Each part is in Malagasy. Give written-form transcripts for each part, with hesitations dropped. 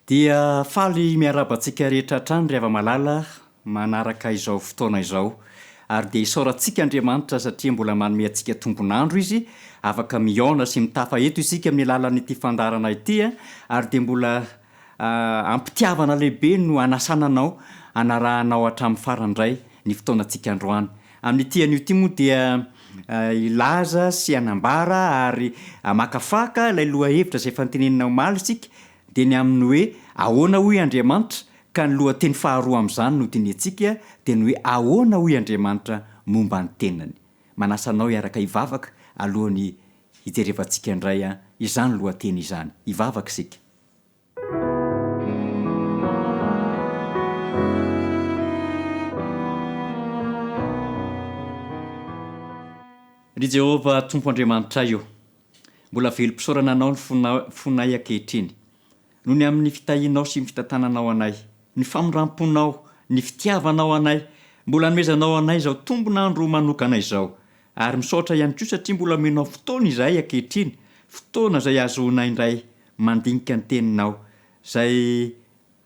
Dia faly miarabantsika rehetra hatrany ry hava-malala manaraka izao fotoana izao ary dia isaorantsika Andriamanitra satria mbola manome antsika tombonandro izy afaka miaona sy mitafa eto isika amin'ny alalan'ity fandarana ity ary dia mbola ampitiavana lehibe no anasananao anarahanao hatramin'ny farandray ny fotoanantsika androany amin'ity an'io moa dia ilaza sy anambara ary makafaka ilay lohahevitra izay fanteneninao maly isika dia ny amin'ny hoe ahoana hoy Andriamanitra ka ny lohateny faharoa amin'izany no dinetsika dia ny hoe ahoana hoy Andriamanitra momba ny tenany. Manasanao hiaraka hivavaka alohan'ny hijerevantsika indray izany lohateny izany. Hivavaka isika. Ry Jehova Tompo Andriamanitra io, mbola velom-pisaorana anao ny fonay ankehitriny. Noho ny amin'ny fitahinao sy ny fitantananao anay, ny famoramponao, ny fitiavanao anay, mbola nomezanao anay izao tombonandro manokana izao. Ary misaotra ihany koa satria mbola menao fotoana izay ankehitriny, fotoana izay azohonay indray mandinika ny teninao, izay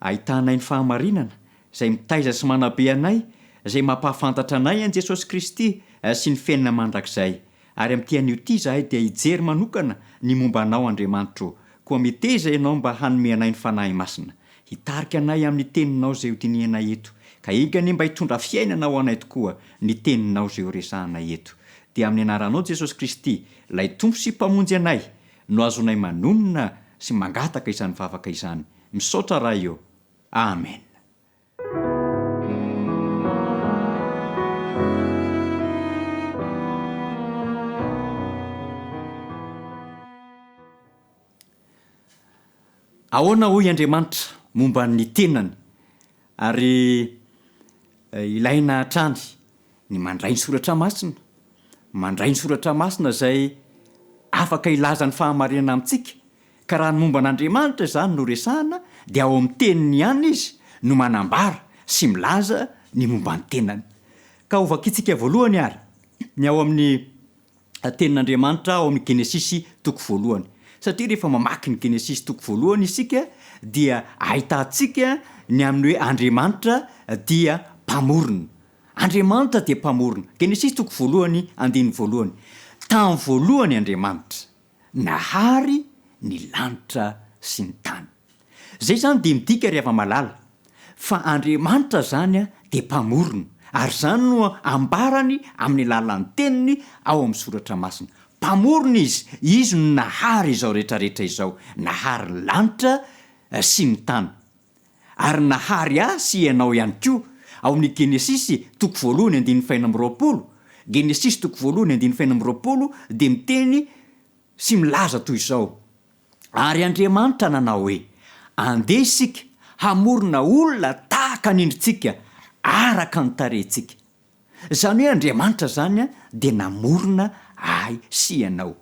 ahitanay ny fahamarinana, izay mitaiza sy manabe anay, izay mampahafantatra anay an Jesosy Kristy sy ny fiainana mandrakizay. Ary amin'ity an'io ity izahay dia hijery manokana ny momba anao Andriamanitra. Koa miteza ianao mba hanome anay ny fanahy masina. Hitarika anay amin'ny teninao izay ho dinianay eto. Ka igany mba hitondra fiainana ho anay tokoa ny teninao izay ho resahanay eto. Dia amin'ny anaranao Jesosy Kristy, ilay tompo sy mpamonjy anay, no azonay manonona sy mangataka izany vavaka izany. Misaotra raha io. Amen. Ahoana hoy Andriamanitra momba ny tenany ary ilaina hatrany ny mandray ny soratra masina. Mandray ny soratra masina izay afaka ilaza ny fahamarinana amintsika. Ka raha ny momba an'Andriamanitra izany no resahana dia ao amin'ny teniny ihany izy no manambara sy milaza ny momba ny tenany. Ka ovakitsika voalohany ary ny ao amin'ny tenin'Andriamanitra ao amin'ny Genesisy toko voalohany. Satria rehefa mamaky ny Genesisy toko voalohany isika dia ahitantsika ny amin'ny hoe Andriamanitra dia mpamorona. Andriamanitra dia mpamorona. Genesisy toko voalohany andiny voalohany. Tamin'ny voalohany Andriamanitra nahary ny lanitra sy ny tany. Zay zany dia midika ry hava-malala fa Andriamanitra zany dia mpamorona ary zany no ambarany amin'ny alalan'ny teniny ao amin'ny soratra masina. Mpamorona izy no nahary izao rehetrarehetra izao, nahary ny lanitra sy ny tany. Ary nahary sy ianao ihany koa ao amin'ny Genesisy toko voalohany andiny faina amby roapolo. Genesisy toko voalohany andiny faina amby roapolo dia miteny sy milaza toy izao. Ary Andriamanitra nanao hoe andeha isika hamorona olona tahaka n'indritsika araka ny tarehintsika. Zany hoe Andriamanitra zany dia namorona ay sy ianao.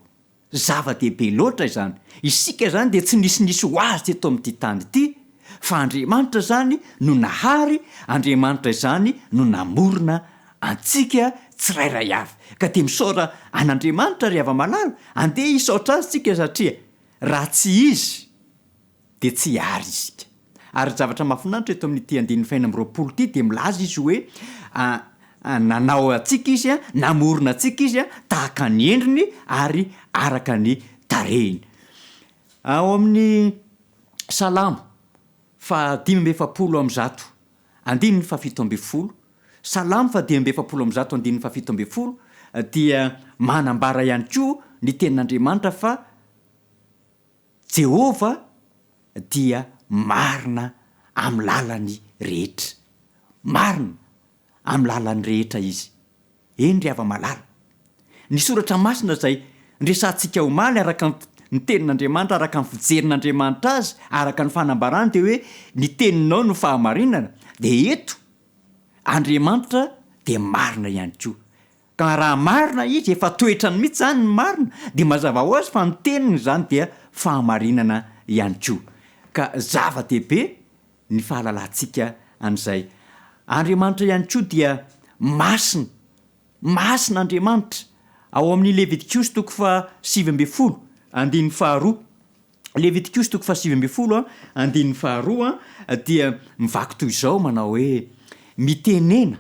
Zava-dehibe loatra izany. Isika zany dia tsy nisy ho azy teto amin'ity tany ity, fa Andriamanitra zany no nahary, Andriamanitra zany no namorona antsika tsirairay avy. Ka dia misaora an'Andriamanitra ry hava-malala, andeha hisaotra azy tsika satria raha tsy izy dia tsy ary isika. Ary zavatra mahafinaritra eto amin'ity andiny faina amby roapolo ity dia milaza izy hoe nanao antsika izy, namorona antsika izy tahaka ny endriny ary araka ny tarehiny. Ao amin'ny Salamo fa 5:100 andiny 7:10. Salamo fa 5:100 andiny 7:10 dia manambara ihany koa ny tenin'Andriamanitra fa Jehova dia marina amin'ny lalany rehetra. Marina amin'ny lalany rehetra izy. Eny ry hava-malala. Ny soratra masina izay ndresantsika omaly araka ny tenin'andriamanitra araka ny fijerin'andriamanitra azy araka ny fanambarany de hoe ny teninao no fahamarinana de eto andriamanitra de marina ihany koa ka raha marina izy efa toetrany mihitsy zany ny marina de mazava ho azy fa ny teniny zany dia fahamarinana ihany koa ka zava-dehibe ny fahalalantsika an'izay andriamanitra ihany koa dia masina andriamanitra ao amin'ny levitikosy toko fa 7 andin'ny faharoa levitikosy toko fa 7 andin'ny faharoa dia mivaky toy izao manao hoe mitenena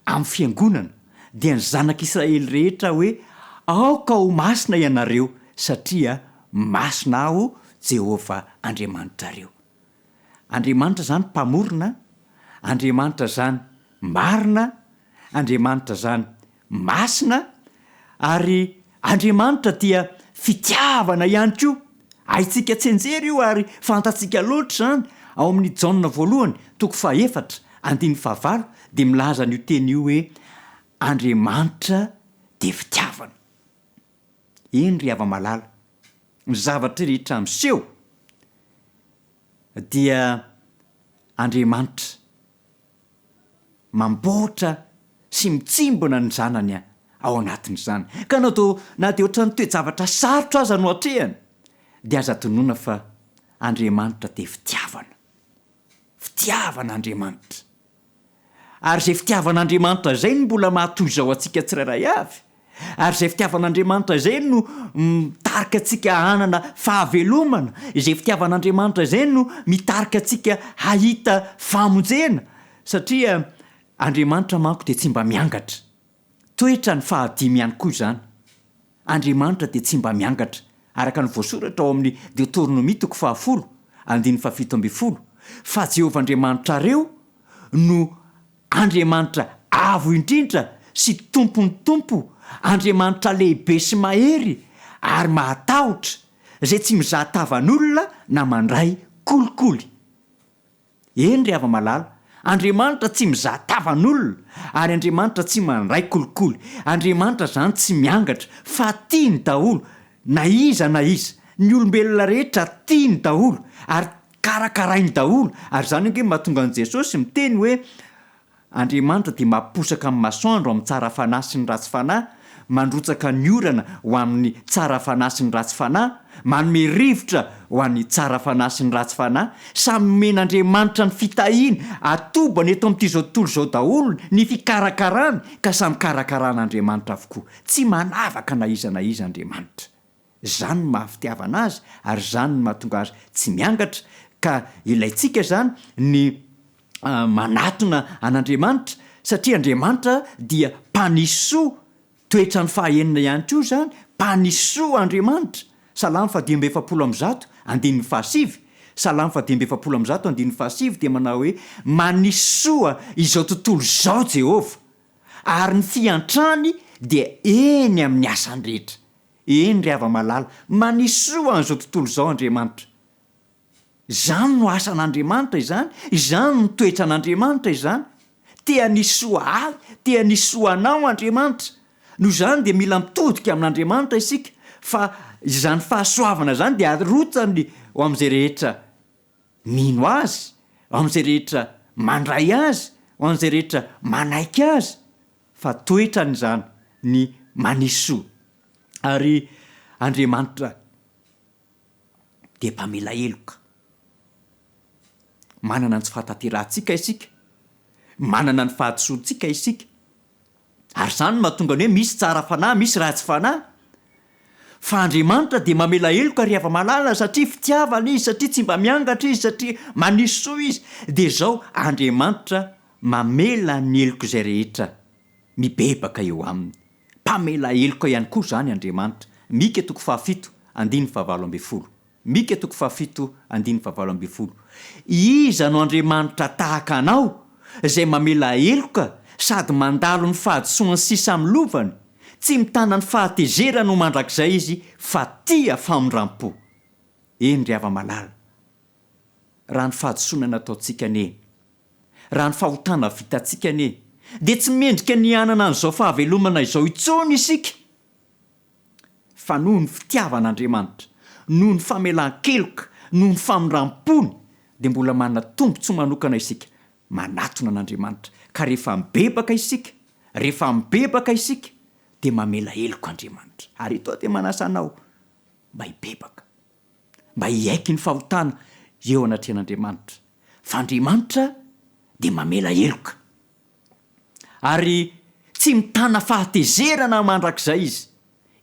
amin'ny fiangonana dia ny zanak'Israely rehetra hoe aoka ho masina ianareo satria masina aho Jehova Andriamanitrareo. Andriamanitra zany mpamorona, Andriamanitra zany marina, Andriamanitra zany masina ary Andriamanitra dia fitiavana ihany koa. Haitsika tsenjery io ary fantatsika loatra zany ao amin'ny Jaona 1 toko fa 4 andin'ny fahavalo de milaza n'io teny io hoe Andriamanitra de fitiavana. Eny ry hava-malala, ny zavatra rehetra miseho dia Andriamanitra mamboatra sy mitsimbona ny zanany ao anatin'izany. Ka na de ohatran'ny toe-javatra sarotra aza no atrehany de aza tonoina fa Andriamanitra de fitiavana Andriamanitra. Ary zay fitiavan'Andriamanitra zay no mbola mahatoy zao atsika tsirairay avy. Ary zay fitiavan'Andriamanitra zay no mitarika atsika hanana fahavelomana. Izay fitiavan'Andriamanitra zay no mitarika atsika hahita famonjena. Satria Andriamanitra manko de tsy mba miangatra. Toetra ny fahadimy ihany koa zany. Andriamanitra de tsy mba miangatra. Araka ny voasoratra ao amin'ny Deutéronomie toko fa 10 andin'ny fa 17 fa Jehova Andriamanitrareo no Andriamanitra avo indrindra sy tompon'ny tompo, Andriamanitra lehibe sy mahery ary mahatahotra zay tsy mizaha tavan'olona na mandray kolikoly. Eny ry hava-malala, Andriamanitra tsy mizaha tavan'olona ary Andriamanitra tsy mandray kolikoly. Andriamanitra zany tsy miangatra fa tiany daholo na iza. Ny olombelona rehetra tiany daholo ary karakarainy daholo. Ary zany hoe mahatonga an' Jesosy miteny hoe Andriamanitra dia mamposaka amin'ny masoandro amin'ny tsara fanahy sy ny ratsy fanahy, mandrotsaka ny orana ho amin'ny tsara fanahy sy ny ratsy fanahy, manome rivotra ho an'ny tsara fanahy sy ny ratsy fanahy. Samy men'Andriamanitra ny fitahiana atobany eto amin'ity zao tontolo zao daholo ny fikarakarana ka samy karakaran'Andriamanitra avokoa. Tsy manavaka na iza Andriamanitra. Zany no mahafitiavana azy ary zany no mahatonga azy tsy miangatra. Ka ilaitsika zany ny manatona an'Andriamanitra satria Andriamanitra dia mpanisoa. Toetra ny fahaenina ihany koa zany mpanisoa Andriamanitra. Salamo 117 andin'ny fahasivy. Salamo 117 andin'ny fahasivy dia manao hoe manisoa izao tontolo zao Jehova ary ny fiantrany dia eny amin'ny asany rehetra. Eny ry hava-malala, manisoa an'izao tontolo zao Andriamanitra. Zany no asan'Andriamanitra izany, izany no toetra n'Andriamanitra izany. Tea nisoa ahy, tea nisoa anao Andriamanitra. Noho izany dia mila mitodika amin'Andriamanitra isika fa izany fahasoavana zany dia arotany ho amin'izay rehetra mino azy, ho amin'izay rehetra mandray azy, ho amin'izay rehetra manaiky azy. Fa toetrany zany ny manisoa. Ary Andriamanitra dia mpamela heloka. Manana ny tsy fahatanterantsika isika, manana ny fahadisoantsika isika. Ary zany mahatonga ny hoe misy tsara fanahy, misy ratsy fanahy. Fa Andriamanitra dia mamela heloka ry hava-malala satria fitiavana izy, satria tsy mba miangatra izy, satria manisoa izy. Dia zao Andriamanitra mamela ny heloka izay rehetra mibebaka eo aminy. Mpamela heloka ihany koa zany Andriamanitra. Mika toko fa 7 andin'ny fa 17. Mika toko fa 7 andin'ny fa 17. Iza no Andriamanitra tahaka anao izay mamela heloka sady mandalo ny fahadisoany sisa amin'ny lovany, tsy mitana ny fahatezerana ho mandrakizay izy fa tia famondram-po. Eny ry hava-malala, raha ny fahadisoana nataontsika ane, raha ny fahotana vitantsika ane, dia tsy mendrika ny anana an'izao fahavelomana izao intsony isika. fa noho ny fitiavan'andriamanitra, noho ny famelan-keloka, noho ny famindram-pony dia mbola manana tombontso manokana isika manatona an'andriamanitra. Ka rehefa mibebaka isika dia mamela heloka andriamanitra. Ary ito dia manasa anao mba hibebaka, mba hiaiky ny fahotana eo anatrehan'andriamanitra. Fa andriamanitra dia mamela heloka. Ary tsy mitana fahatezerana mandrakizay izy.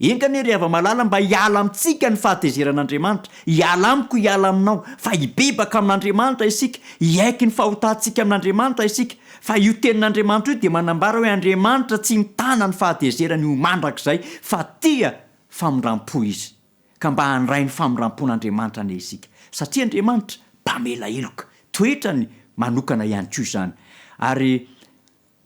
Enkany ry hava-malala mba hiala amintsika ny fahatezeran'andriamanitra, hiala amiko, hiala aminao, fa hibebaka amin'andriamanitra isika, hiaiky ny fahotantsika amin'andriamanitra isika. Fa io tenin'andriamanitra io dia manambara hoe Andriamanitra tsy mitana ny fahatezerana io mandrakizay, fa tia famindram-po izy. Ka mba handray ny famindram-pon'Andriamanitra ane isika. Satria Andriamanitra mpamela heloka, toetrany manokana ihany koa izany. Ary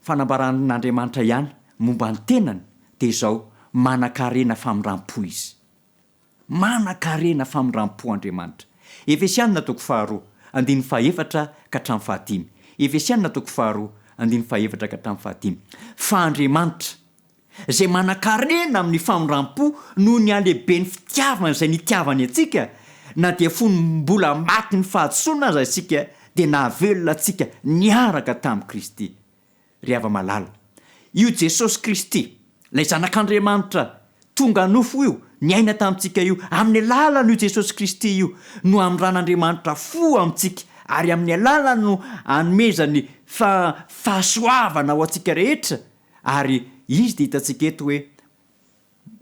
fanambaran'Andriamanitra ihany momba ny tenany dia izao, manan-karena famindram-po izy. Manan-karena famindram-po Andriamanitra. Efesianina 4:4-5. Efesianina 4:4-5. Fa Andriamanitra izay manan-karena amin'ny famindram-po noho ny alehibe ny fitiavana izay nitiavany antsika, na dia fony mbola maty ny fahatsoana aza isika dia nahavelona antsika niaraka tamin'i Kristy. Ry hava-malala, io Jesosy Kristy, ilay zanak'Andriamanitra tonga nofo io, niaina tamintsika io, amin'ny alalany io Jesosy Kristy io no amindran'Andriamanitra fo amintsika, ary amin'ny alalany no anomezany fahasoavana ho antsika rehetra. Ary izy dia hitantsika eto hoe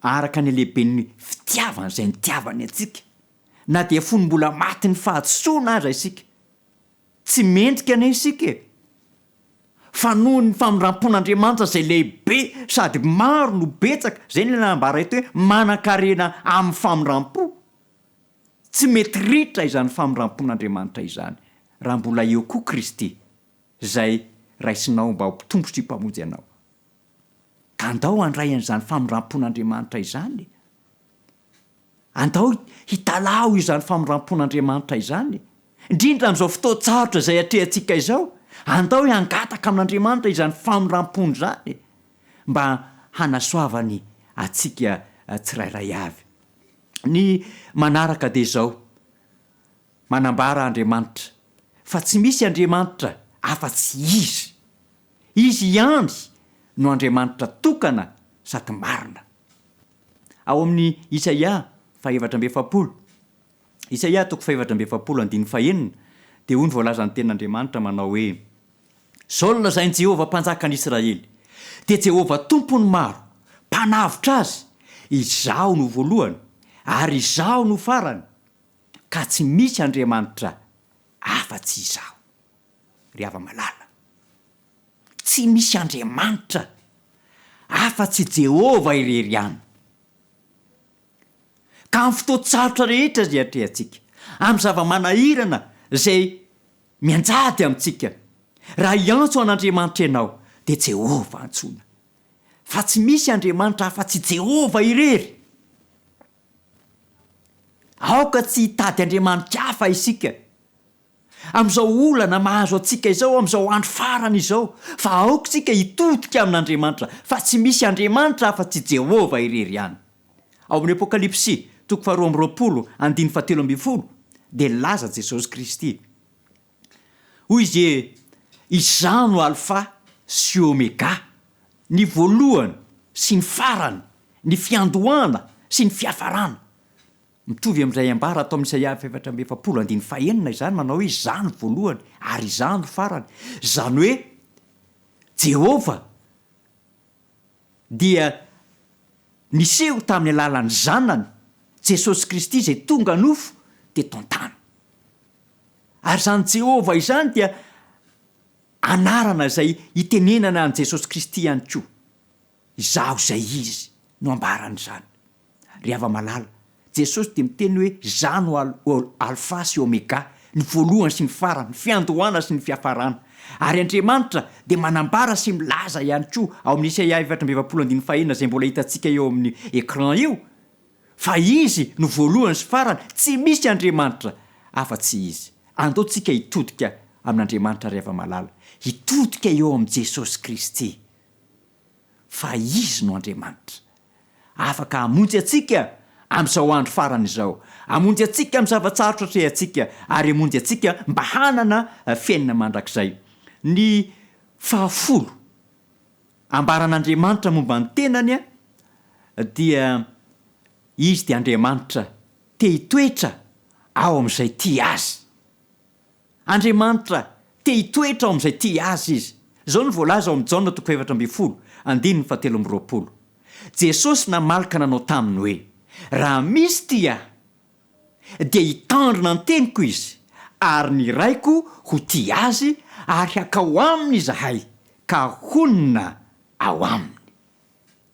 araka ny lehiben'ny fitiavana izay nitiavany antsika, na dia fony mbola maty ny fahatsoana aza isika, tsy mendrika ane isika e, fa noho ny famindram-pon'Andriamanitra izay lehibe sady maro no betsaka, zay ny nambara eto hoe manan-karena amin'ny famindram-po. Tsy mety ritra izany famindram-pon'Andriamanitra izany raha mbola eo koa Kristy izay raisinao mba hampitombo sy mpamonjy anao. Ka andao handray an'izany famindram-pon'Andriamanitra izany, andao hitalao izany famindram-pon'Andriamanitra izany, indrindra amin'izao fotoan-tsarotra izay atrehantsika izao. Andao hangataka amin'Andriamanitra izany famindram-pony izany mba hanasoavany atsika tsirairay avy. Ny manaraka dia izao, manambara Andriamanitra fa tsy misy Andriamanitra afa-tsy izy. Izy ihany no Andriamanitra tokana sady marina. Ao amin'ny Isaia 4:7, Isaia 4:7-5 dia hoy ny voalazan'ny tenin'Andriamanitra manao hoe: Zao no lazainy Jehovah mpanjakan'Israely, dia Jehovah tompony maro, mpanavotra azy, izaho no voalohany ary izaho no farany, ka tsy misy Andriamanitra afa-tsy izaho. Ry hava-malala, tsy misy Andriamanitra afa-tsy Jehovah irery ihany. Ka amin'ny fotoan-tsarotra rehetra izay atrehantsika, amin'ny zava-manahirana izay mianjady amintsika, raha hiantso an'Andriamanitra ianao dia Jehovah antsoina, fa tsy misy Andriamanitra afa-tsy Jehovah irery. Aoka tsy hitady Andriamanitra hafa isika amin'izao olana mahazo antsika izao, amin'izao andro farany izao, fa aoka tsika hitodika amin'Andriamanitra, fa tsy misy Andriamanitra afa-tsy Jehovah irery ihany. Ao amin'ny Apokalipsy 2:20 dia laza Jesosy Kristy, hoy izy: izao no alfa sy omega, ny voalohany sy ny farany, ny fiandohana sy ny fiafarana. Mitovy amin'izay ambara atao amin'ny Isaia 4:5 izany, manao hoe izao no voalohany ary izao no farany. Izany hoe Jehovah dia niseho tamin'ny alalan'ny zanany Jesosy Kristy izay tonga nofo dia tontany. Ary izany Jehovah izany dia anarana izay hitenenana an' Jesosy Kristy ihany koa. Izaho izay izy no ambaran'izany. Ry hava-malala, Jesosy dia miteny hoe izaho no alfa sy omega, ny voalohany sy ny farany, ny fiandohana sy ny fiafarana. Ary Andriamanitra dia manambara sy milaza ihany koa ao amin'ny Isaia 4:20 izay mbola hitantsika eo amin'ny écran io, fa izy no voalohany sy farany, tsy misy Andriamanitra afa-tsy izy. Andaontsika hitodika amin'Andriamanitra ry hava-malala, hitodika eo amin'ny Jesosy Kristy, fa izy no Andriamanitra afaka hamonjy atsika am'izao andro farana izao, amonjy atsika amin'ny zavatsarotra tre atsika ary amonjy atsika mba hanana fiainana mandrakizay. Ny fahafolo ambaran'Andriamanitra momba ny tenany dia izy dia Andriamanitra te hitoetra ao amin'izay tia azy. Andriamanitra te hitoetra ao amin'izay tia azy izy. Zao ny voalaza ao amin'ny Jaona 4:7-20. Jesosy namalaka nanao taminy hoe, raha misy tia dia hitandrina ny teniko izy, ary ny raiko ho tia azy ary hakao aminy izahay ka honina ao aminy.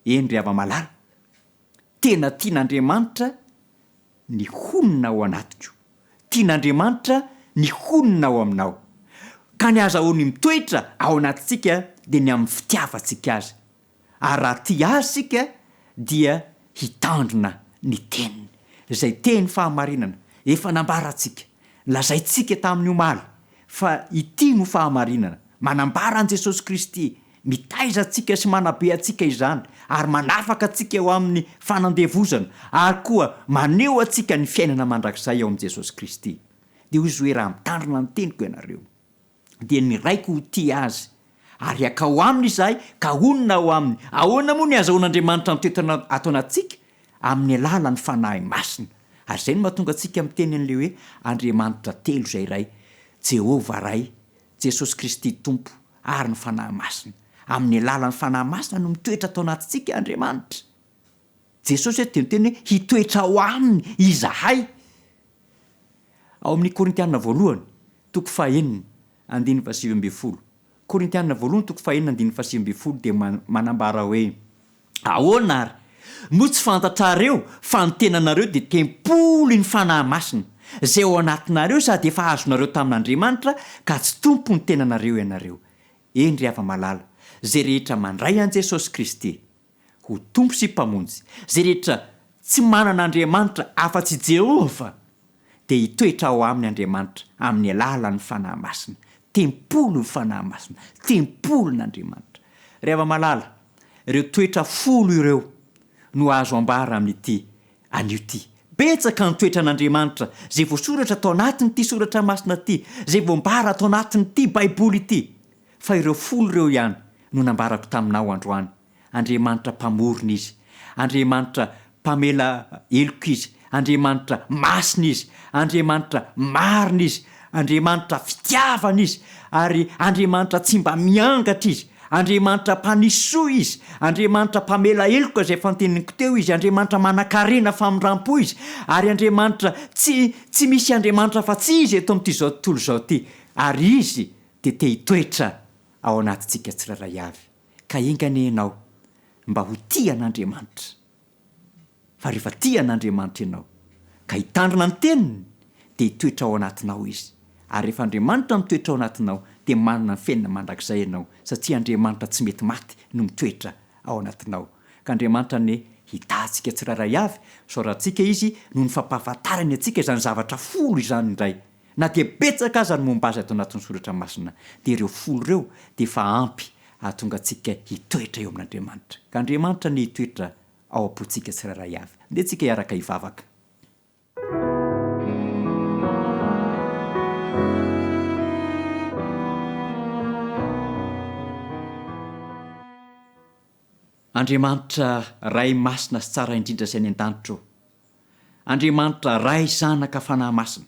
Eny ry hava-malala, tena tian'Andriamanitra ny honina ao anatiko, tian'Andriamanitra ny honina ao aminao. Ka ny azahoany mitoetra ao anatintsika dia ny amin'ny fitiavantsika azy. Ary raha tia azy sika dia hitandrina ny teniny. Izay teny fahamarinana efa nambarantsika, lazaintsika tamin'ny omaly fa ity no fahamarinana. Manambara an' Jesosy Kristy, mitaiza antsika sy manabe antsika izany ary manafaka antsika eo amin'ny fanandevozana ary koa maneho antsika ny fiainana mandrakizay ao amin'i Jesosy Kristy. Dia hoy izy hoe raha mitandrina ny teniko ianareo dia ny raiko ho tia azy ary hakao aminy izahay ka honina ao aminy. Ahoana moa ny azahoan'Andriamanitra mitoetra ato anatsika? Amin'ny alalan'ny fanahy masina. Ary izay no mahatonga antsika amin'ny tenen'le hoe Andriamanitra telo izay iray, Jehovah ray, Jesosy Kristy Tompo ary ny fanahy masina. Amin'ny alalan'ny fanahy masina no mitoetra atao anatintsika Andriamanitra. Jesosy dia miteny hoe hitoetra ao aminy izahay. Ao amin'ny Korintianina 1:9-7. Korintianina 1:9-7 dia manambara hoe, ahoana ary? Moa tsy fantatrareo fa ny tenanareo dia tempolo ny fanahy masina izay ao anatinareo sady efa azonareo tamin'Andriamanitra ka tsy tompo ny tenanareo ianareo. Eny ry hava-malala, zay rehetra mandray an' Jesosy Kristy ho tompo sy mpamonjy, zay rehetra tsy manan'Andriamanitra afa-tsy Jehova, dia hitoetra ao amin'ny Andriamanitra amin'ny alalan'ny fanahy masina. Tempolo ny fanahy masina, tempolo n'Andriamanitra. Ry hava-malala, ireo toetra folo ireo no azo ambara amin'ity anio ty. Betsaka ny toetra n'Andriamanitra zay voasoratra atao anatin'ity soratra masina ty, zay voambara atao anatin'ity baiboly ity. Fa ireo folo ireo ihany no nambarako taminao androany. Andriamanitra mpamorona izy, Andriamanitra mpamela eloko izy, Andriamanitra masina izy, Andriamanitra marina izy, Andriamanitra fitiavana izy, ary Andriamanitra tsy mba miangatra izy, Andriamanitra mpanisoa izy, Andriamanitra mpamela eloka izay fanteniko teo izy, Andriamanitra manan-karena famindrampo izy, ary Andriamanitra tsy misy Andriamanitra fa tsy izy eto amin'ity zao tontolo zao ty. Ary izy dia te hitoetra ao anatintsika tsirairay avy. Ka engane ianao mba ho tia an'Andriamanitra. Fa rehefa tia an'Andriamanitra ianao ka hitandrina ny teniny dia hitoetra ao anatinao izy. Ary rehefa Andriamanitra mitoetra ao anatinao dia manana ny fiainana mandrakizay ianao, satria Andriamanitra tsy mety maty no mitoetra ao anatinao. Ka Andriamanitra ny hitantsika tsirairay avy, sorantsika izy no ny fampahafantarany antsika izany zavatra folo izany indray. Na dia betsaka aza ny momba azy ato anatin'ny soratra masina, dia ireo folo ireo dia efa ampy ahatonga antsika hitoetra eo amin'Andriamanitra. Ka Andriamanitra ny hitoetra ao am-pontsika tsirairay avy. Ndeha tsika hiaraka hivavaka. Andriamanitra ray masina sy tsara indrindra sy any an-danitra. Andriamanitra ray zanaka fanahy masina,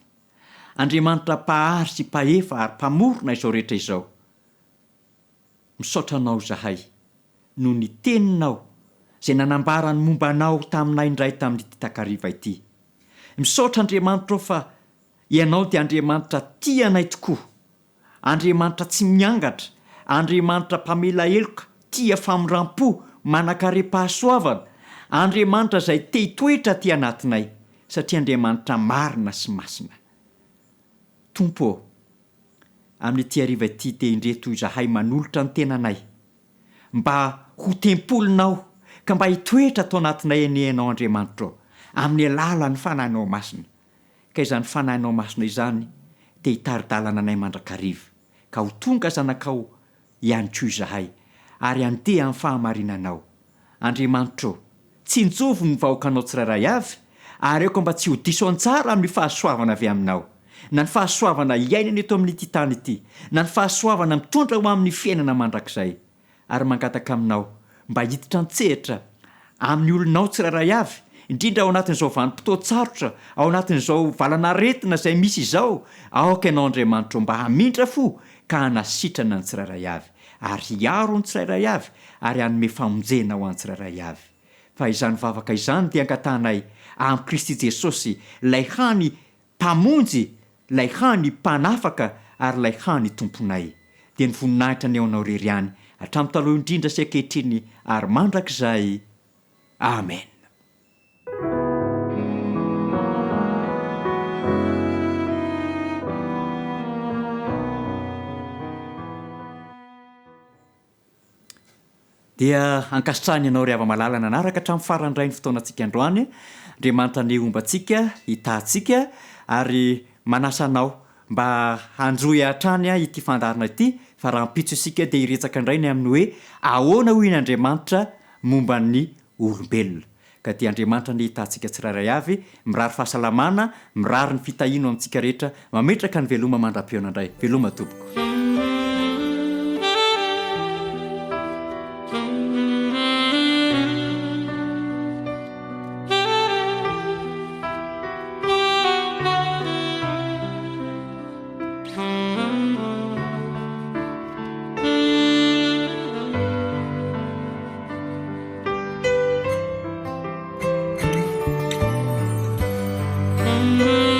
Andriamanitra mpahary sy mpahefa ary mpamorona izao rehetra izao. Misaotra anao zahay no ny teninao izay nanambara ny momba anao taminay indray tamin'ity takariva ity. Misaotra Andriamanitra fa ianao dia Andriamanitra tia anay tokoa, Andriamanitra tsy miangatra, Andriamanitra mpamela eloka, tia famindrampo, manan-karem-pahasoavana, Andriamanitra izay te hitoetra aty anatinay, satria Andriamanitra marina sy masina. Tompo, amin'ity hariva ity dia indreto izahay manolotra ny tenanay mba ho tempolinao ka mba hitoetra atao anatinay ianao Andriamanitra amin'ny alalan'ny fanahinao masina. Ka izany fanahinao masina izany dia hitaridalana anay mandrakariva ka ho tonga zanakao ihany koa izahay ary andeha amin'ny fahamarinanao. Andriamanitra, tsy njovy ny vahoakanao tsirairay avy ary eoka mba tsy ho diso an-tsara amin'ny fahasoavana avy aminao, na ny fahasoavana iainany eto amin'nyity tany ity, na ny fahasoavana mitondra ho amin'ny fiainana mandrakizay, ary mangataka aminao mba hiditra an-tsehatra amin'ny olonao tsirairay avy, indrindra ao anatin'izao vanim-potoatsarotra, ao anatin'izao valana retina izay misy izao, aoka ianao Andriamanitra mba hamindra fo ka hanasitrana ny tsirairay avy, ary hiaro ny tsirairay avy, ary hanome famonjena ho an'ny tsirairay avy. Fa izany vavaka izany dia angatanay amin'ny Kristy Jesosy, lay hany mpamonjy, lay hany mpanafaka, ary lay hany tomponay. Dia ny voninahitra ny eonao rery ihany hatramin'ny taloha indrindra sy ankehitriny ary mandrakizay. Amen. Dia ankasitrahany ianao ry hava-malala nanaraka hatramin'ny farany ray ny fotoanantsika androany. Andriamanitra ny omba antsika, hitantsika, ary manasa anao mba hanjoy hatrany ity fandarina ity, fa raha mpitso isika dia hiretsaka indray ny amin'ny hoe ahoana hoy ny Andriamanitra momba ny olombelona. Ka dia Andriamanitra ny hitantsika tsirairay avy, mirary fahasalamana, mirary ny fitahino amintsika rehetra, mametraka ny veloma mandram-peona indray. Veloma tompoko. Mm-hmm.